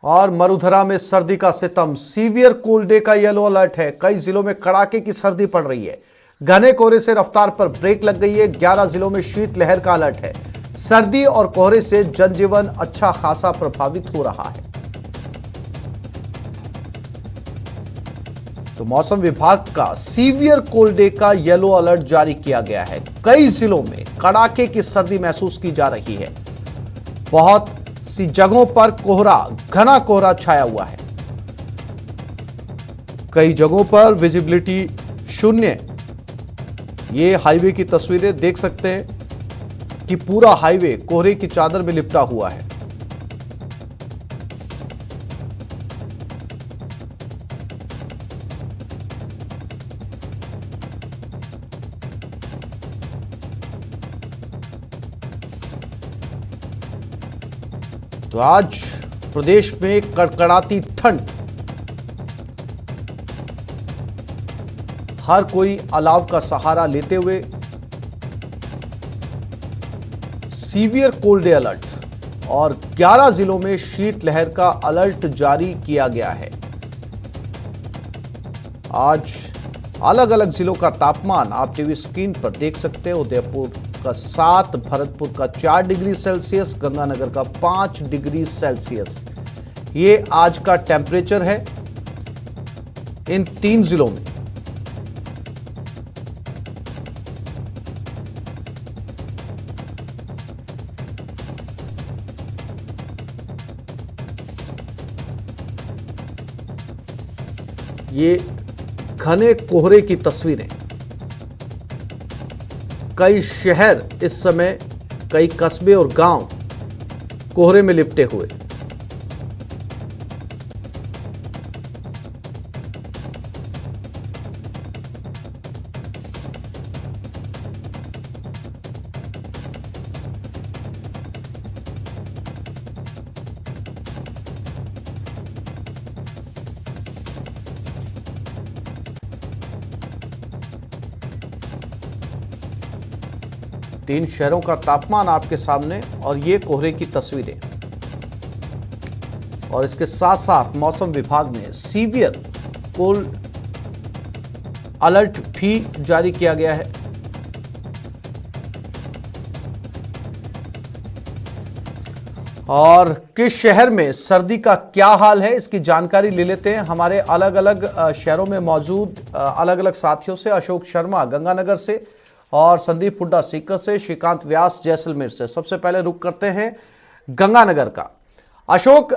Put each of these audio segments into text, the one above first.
और मरुधरा में सर्दी का सितम, सीवियर कोल्ड डे का येलो अलर्ट है। कई जिलों में कड़ाके की सर्दी पड़ रही है। घने कोहरे से रफ्तार पर ब्रेक लग गई है। 11 जिलों में शीतलहर का अलर्ट है। सर्दी और कोहरे से जनजीवन अच्छा खासा प्रभावित हो रहा है। तो मौसम विभाग का सीवियर कोल्ड डे का येलो अलर्ट जारी किया गया है। कई जिलों में कड़ाके की सर्दी महसूस की जा रही है। बहुत सी जगहों पर घना कोहरा छाया हुआ है। कई जगहों पर विजिबिलिटी शून्य। ये हाईवे की तस्वीरें देख सकते हैं कि पूरा हाईवे कोहरे की चादर में लिपटा हुआ है। तो आज प्रदेश में कड़कड़ाती ठंड। हर कोई अलाव का सहारा लेते हुए सीवियर कोल्ड डे अलर्ट और 11 जिलों में शीतलहर का अलर्ट जारी किया गया है। आज अलग अलग जिलों का तापमान आप टीवी स्क्रीन पर देख सकते हैं। उदयपुर का 7, भरतपुर का 4 डिग्री सेल्सियस, गंगानगर का 5 डिग्री सेल्सियस ये आज का टेम्परेचर है इन 3 जिलों में। ये घने कोहरे की तस्वीरें। कई शहर इस समय, कई कस्बे और गांव कोहरे में लिपटे हुए। तीन शहरों का तापमान आपके सामने और ये कोहरे की तस्वीरें। और इसके साथ साथ मौसम विभाग ने सीवियर कोल्ड अलर्ट भी जारी किया गया है। और किस शहर में सर्दी का क्या हाल है, इसकी जानकारी ले लेते हैं हमारे अलग अलग शहरों में मौजूद अलग अलग साथियों से। अशोक शर्मा गंगानगर से और संदीप हुड्डा सीकर से, श्रीकांत व्यास जैसलमेर से। सबसे पहले रुक करते हैं गंगानगर का। अशोक,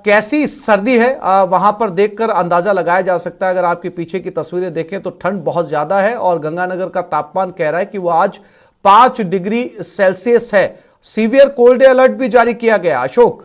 कैसी सर्दी है वहां पर? देखकर अंदाजा लगाया जा सकता है, अगर आपके पीछे की तस्वीरें देखें तो ठंड बहुत ज्यादा है और गंगानगर का तापमान कह रहा है कि वो आज 5 डिग्री सेल्सियस है। सीवियर कोल्ड डे अलर्ट भी जारी किया गया। अशोक।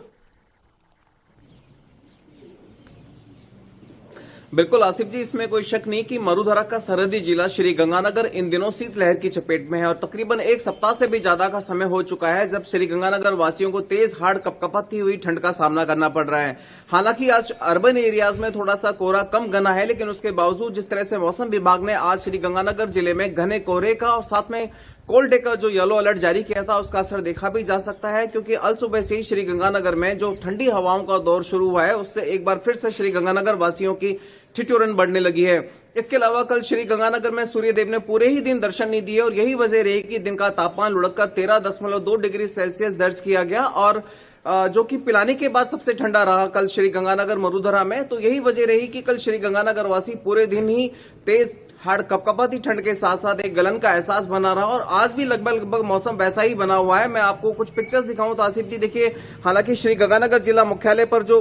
बिल्कुल आसिफ जी, इसमें कोई शक नहीं कि मरुधरा का सरहदी जिला श्री गंगानगर इन दिनों शीतलहर की चपेट में है और तकरीबन एक सप्ताह से भी ज्यादा का समय हो चुका है जब श्री गंगानगर वासियों को तेज हाड़ कपकपाती हुई ठंड का सामना करना पड़ रहा है। हालांकि आज अर्बन एरियाज में थोड़ा सा कोहरा कम घना है, लेकिन उसके बावजूद जिस तरह से मौसम विभाग ने आज श्री गंगानगर जिले में घने कोहरे का और साथ में कोल्ड डे का जो येलो अलर्ट जारी किया था उसका असर देखा भी जा सकता है, क्योंकि अल सुबह से ही श्री गंगानगर में जो ठंडी हवाओं का दौर शुरू हुआ है उससे एक बार फिर से श्री गंगानगर वासियों की ठिठुरन बढ़ने लगी है। इसके अलावा कल श्री गंगानगर में सूर्यदेव ने पूरे ही दिन दर्शन नहीं दिए और यही वजह रही कि दिन का तापमान लुढ़ककर 13.2 डिग्री सेल्सियस दर्ज किया गया और जो कि पिलानी के बाद सबसे ठंडा रहा कल श्री गंगानगर मरुधरा में। तो यही वजह रही कि कल श्री गंगानगर वासी पूरे दिन ही तेज हाड़ कपकपाती ठंड के साथ साथ एक गलन का एहसास बना रहा और आज भी लगभग मौसम वैसा ही बना हुआ है। मैं आपको कुछ पिक्चर्स दिखाऊं तो आसिफ जी देखिए, हालांकि श्री गंगानगर जिला मुख्यालय पर जो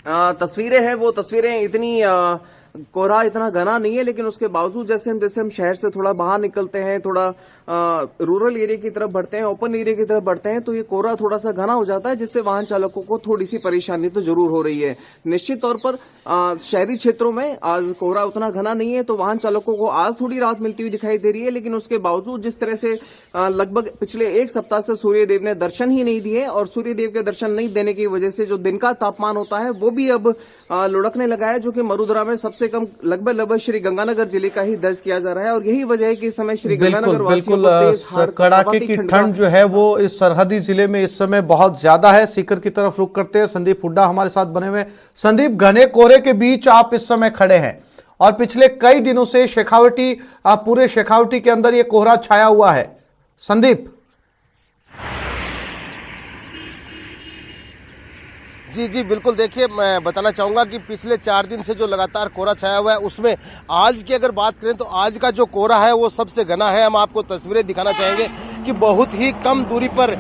तस्वीरें हैं वो तस्वीरें इतनी कोहरा इतना घना नहीं है, लेकिन उसके बावजूद जैसे हम शहर से थोड़ा बाहर निकलते हैं, थोड़ा रूरल एरिया की तरफ बढ़ते हैं, ओपन एरिया की तरफ बढ़ते हैं, तो ये कोहरा थोड़ा सा घना हो जाता है, जिससे वाहन चालकों को थोड़ी सी परेशानी तो जरूर हो रही है। निश्चित तौर पर शहरी क्षेत्रों में आज कोहरा उतना घना नहीं है तो वाहन चालकों को आज थोड़ी राहत मिलती हुई दिखाई दे रही है, लेकिन उसके बावजूद जिस तरह से लगभग पिछले एक सप्ताह से सूर्यदेव ने दर्शन ही नहीं दिए और सूर्यदेव के दर्शन नहीं देने की वजह से जो दिन का तापमान होता है वो भी अब लुढ़कने लगा है, जो कि मरुधरा में सबसे से कम लगभग श्री गंगानगर जिले का ही दर्ज किया जा रहा है और यही वजह है कि इस समय श्री बिल्कुल गंगानगर वासियों बिल्कुल को तेज हाड़ कड़ाके की ठंड जो है वो इस सरहदी जिले में इस समय बहुत ज्यादा है। सीकर की तरफ रुख करते हैं, संदीप हुड्डा हमारे साथ बने हुए हैं। संदीप, घने कोहरे के बीच आप इस समय खड़े हैं और पिछले कई दिनों से शेखावटी, पूरे शेखावटी के अंदर ये कोहरा छाया हुआ है। संदीप। जी जी बिल्कुल, देखिए मैं बताना चाहूँगा कि पिछले 4 दिन से जो लगातार कोहरा छाया हुआ है उसमें आज की अगर बात करें तो आज का जो कोहरा है वो सबसे घना है। हम आपको तस्वीरें दिखाना चाहेंगे कि बहुत ही कम दूरी पर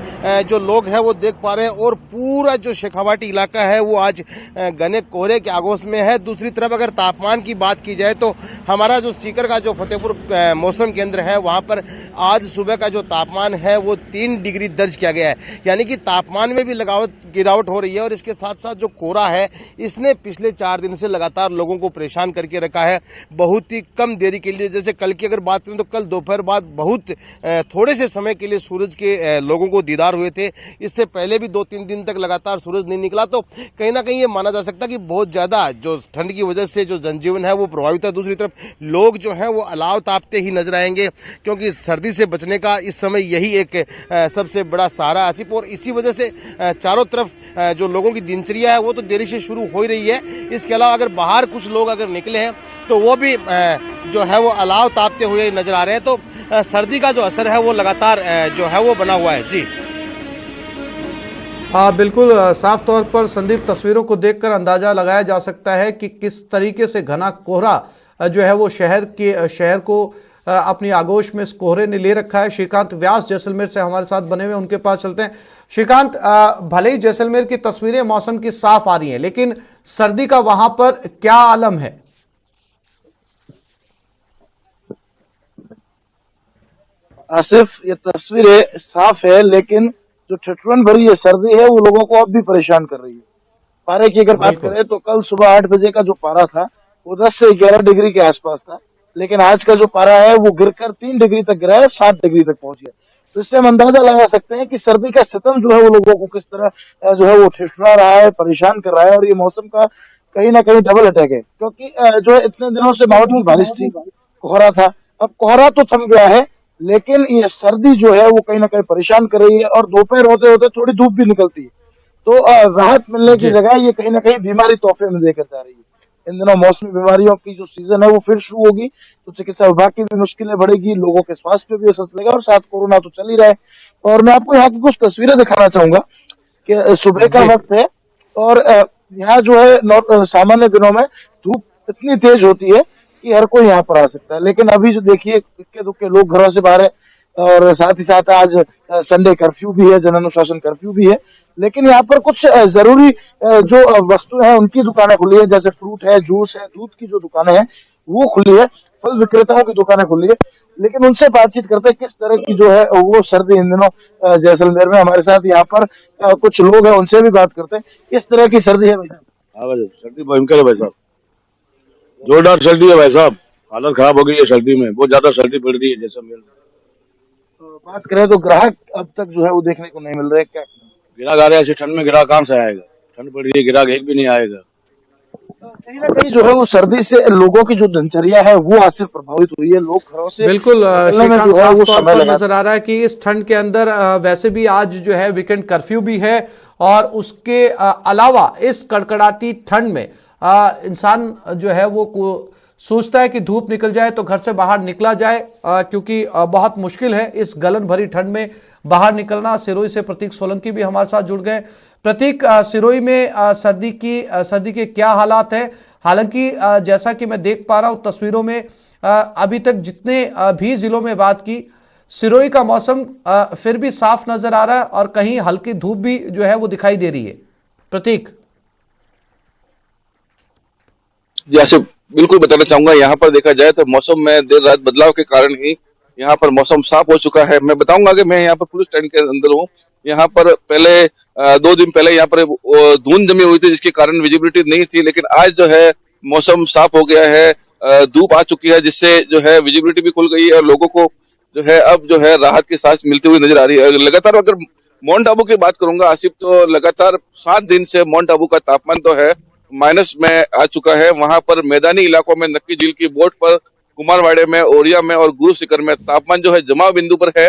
जो लोग हैं वो देख पा रहे हैं और पूरा जो शेखावाटी इलाका है वो आज घने कोहरे के आगोश में है। दूसरी तरफ अगर तापमान की बात की जाए तो हमारा जो सीकर का जो फतेहपुर मौसम केंद्र है वहाँ पर आज सुबह का जो तापमान है वो 3 डिग्री दर्ज किया गया है, यानी कि तापमान में भी गिरावट हो रही है। और इसके साथ साथ जो कोहरा है इसने पिछले 4 दिन से लगातार लोगों को परेशान करके रखा है। बहुत ही कम देरी के लिए, जैसे कल की अगर बात करें तो कल दोपहर बाद बहुत थोड़े से समय के लिए सूरज के लोगों को दीदार हुए थे। इससे पहले भी 2-3 दिन तक लगातार सूरज नहीं निकला, तो कहीं ना कहीं ये माना जा सकता है कि बहुत ज्यादा जो ठंड की वजह से जो जनजीवन है वो प्रभावित है। दूसरी तरफ लोग जो है वो अलाव तापते ही नजर आएंगे, क्योंकि सर्दी से बचने का इस समय यही एक सबसे बड़ा सहारा आसिफ। और इसी वजह से चारों तरफ जो लोगों की दिनचर्या है वो तो देरी से शुरू हो ही रही है। इसके अलावा अगर बाहर कुछ लोग अगर निकले हैं तो वो भी जो है वो अलाव तापते हुए नजर आ रहे हैं। तो सर्दी का जो असर है वो लगातार जो है वो बना हुआ है। जी हाँ बिल्कुल, साफ तौर पर संदीप तस्वीरों को देखकर अंदाजा लगाया जा सकता है कि किस तरीके से घना कोहरा जो है वो शहर को अपनी आगोश में इस कोहरे ने ले रखा है। श्रीकांत व्यास जैसलमेर से हमारे साथ बने हुए, उनके पास चलते हैं। श्रीकांत, भले ही जैसलमेर की तस्वीरें मौसम की साफ आ रही हैं, लेकिन सर्दी का वहां पर क्या आलम है? आसिफ, ये तस्वीरें साफ है लेकिन जो ठिठुरन भरी ये सर्दी है वो लोगों को अब भी परेशान कर रही है। पारे की अगर बात करें तो कल सुबह 8 बजे का जो पारा था वो 10 से 11 डिग्री के आसपास था, लेकिन आज का जो पारा है वो गिरकर 3 डिग्री तक गिरा है, 7 डिग्री तक पहुंच गया। तो इससे हम अंदाजा लगा सकते हैं कि सर्दी का सितम जो है वो लोगों को किस तरह जो है वो ठिठुरा रहा है, परेशान कर रहा है। और ये मौसम का कहीं ना कहीं डबल अटैक है, क्योंकि जो है इतने दिनों से बावजूद बारिश थी, कोहरा था, अब कोहरा तो थम गया है लेकिन ये सर्दी जो है वो कहीं ना कहीं परेशान कर रही है। और दोपहर होते होते थोड़ी धूप भी निकलती है, तो राहत मिलने की जगह ये कहीं ना कहीं बीमारी तोहफे में देकर जा रही है। इन दिनों मौसमी बीमारियों की जो सीजन है वो फिर शुरू होगी, तो चिकित्सा विभाग की भी मुश्किलें बढ़ेगी, लोगों के स्वास्थ्य पे भी असर चलेगा और साथ कोरोना तो चल ही रहा है। और मैं आपको यहाँ की कुछ तस्वीरें दिखाना चाहूंगा कि सुबह का वक्त है और यहाँ जो है सामान्य दिनों में धूप इतनी तेज होती है कि हर कोई यहाँ पर आ सकता है, लेकिन अभी जो देखिए इक्के दुक्के लोग घरों से बाहर है। और साथ ही साथ आज संडे कर्फ्यू भी है, जन अनुशासन कर्फ्यू भी है, लेकिन यहाँ पर कुछ जरूरी जो वस्तुएं हैं उनकी दुकानें खुली है, जैसे फ्रूट है, जूस है, दूध की जो दुकानें हैं वो खुली है, फल विक्रेताओं की दुकानें खुली है। लेकिन उनसे बातचीत करते हैं किस तरह की जो है वो सर्दी इन दिनों जैसलमेर में। हमारे साथ यहाँ पर कुछ लोग हैं, उनसे भी बात करते हैं किस तरह की सर्दी है। भाई साहब, हाँ भाई, सर्दी भयंकर है भाई साहब, जोरदार सर्दी है भाई साहब, हालत खराब हो गई है सर्दी में, बहुत ज्यादा सर्दी पड़ रही है जैसलमेर में। बात करें तो ग्राहक अब तक जो है वो देखने को नहीं मिल रहे। क्या गिराक आ रहा है, ऐसी ठंड में गिराक कहाँ से आएगा? ठंड पड़ रही है, गिराक एक भी नहीं आएगा। कहीं ना कहीं जो है वो सर्दी से लोगों की जो दिनचर्या है वो आसिफ प्रभावित हुई है। लोग घरों से बिल्कुल निकलने में श्रीकांत, जो है साफ वो तौर समय पर लगा। नजर आ रहा है कि इस ठंड के अंदर वैसे भी आज जो है वीकेंड कर्फ्यू भी है और उसके अलावा इस कड़कड़ाती ठंड में इंसान जो है वो सोचता है कि धूप निकल जाए तो घर से बाहर निकला जाए, क्योंकि बहुत मुश्किल है इस गलन भरी ठंड में बाहर निकलना। सिरोही से प्रतीक सोलंकी भी हमारे साथ जुड़ गए। प्रतीक, सिरोही में सर्दी के क्या हालात हैं? हालांकि जैसा कि मैं देख पा रहा हूं तस्वीरों में, अभी तक जितने भी जिलों में बात की, सिरोही का मौसम फिर भी साफ नजर आ रहा है और कहीं हल्की धूप भी जो है वो दिखाई दे रही है। प्रतीक। जैसे बिल्कुल बताना चाहूंगा, यहाँ पर देखा जाए तो मौसम में देर रात बदलाव के कारण ही यहाँ पर मौसम साफ हो चुका है। मैं बताऊंगा कि मैं यहाँ पर पुलिस स्टैंड के अंदर हूँ। यहाँ पर पहले 2 दिन पहले यहाँ पर धुंध जमी हुई थी जिसके कारण विजिबिलिटी नहीं थी, लेकिन आज जो है मौसम साफ हो गया है, धूप आ चुकी है जिससे जो है विजिबिलिटी भी खुल गई है और लोगों को जो है अब जो है राहत की सांस मिलती हुई नजर आ रही है। लगातार अगर माउंट आबू की बात करूंगा आसिफ, तो लगातार 7 दिन से माउंट आबू का तापमान तो है माइनस में आ चुका है। वहां पर मैदानी इलाकों में नक्की झील की बोट पर, कुमारवाड़े में, ओरिया में और गुरु शिखर में तापमान जो है जमाव बिंदु पर है।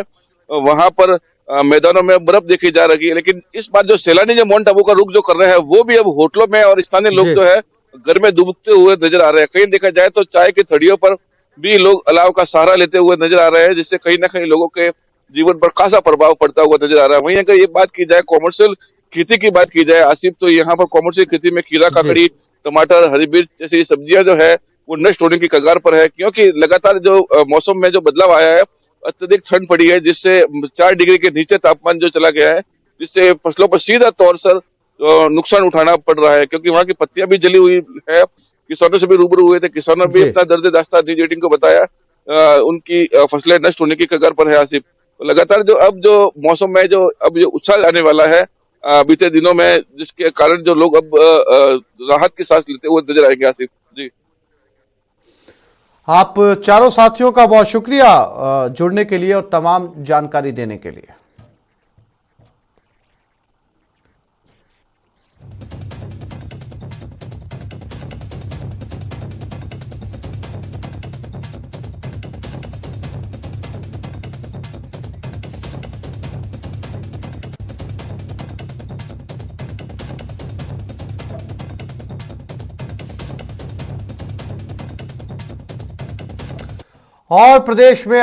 वहां पर मैदानों में बर्फ देखी जा रही है। लेकिन इस बार जो सैलानी जो माउंट आबू का रुख जो कर रहे हैं वो भी अब होटलों में और स्थानीय लोग जी। जो है घर में डूबते हुए नजर आ रहे हैं। कहीं देखा जाए तो चाय की थड़ियों पर भी लोग अलाव का सहारा लेते हुए नजर आ रहे हैं, जिससे कहीं ना कहीं लोगों के जीवन पर खासा प्रभाव पड़ता हुआ नजर आ रहा है। वहीं अगर ये बात की जाए कॉमर्शियल खेती की बात की जाए आसिफ, तो यहाँ पर कॉमर्शियल खेती में खीरा, जी। काकड़ी, टमाटर, हरी मिर्च जैसी सब्जियां जो है वो नष्ट होने की कगार पर है, क्योंकि लगातार जो मौसम में जो बदलाव आया है, अत्यधिक ठंड पड़ी है, जिससे 4 डिग्री के नीचे तापमान जो चला गया है, जिससे फसलों पर सीधा तौर पर नुकसान उठाना पड़ रहा है, क्योंकि वहाँ की पत्तियां भी जली हुई है। किसानों से भी रूबरू हुए थे, किसानों ने भी जी। अपना दर्द दास्तान न्यूज 18 को बताया। उनकी फसलें नष्ट होने की कगार पर है आसिफ। तो लगातार जो अब जो मौसम में जो अब जो उछाल आने वाला है बीते दिनों में, जिसके कारण जो लोग अब राहत की सांस लेते हुए नजर आएंगे आसिफ जी। आप चारों साथियों का बहुत शुक्रिया जुड़ने के लिए और तमाम जानकारी देने के लिए। और प्रदेश में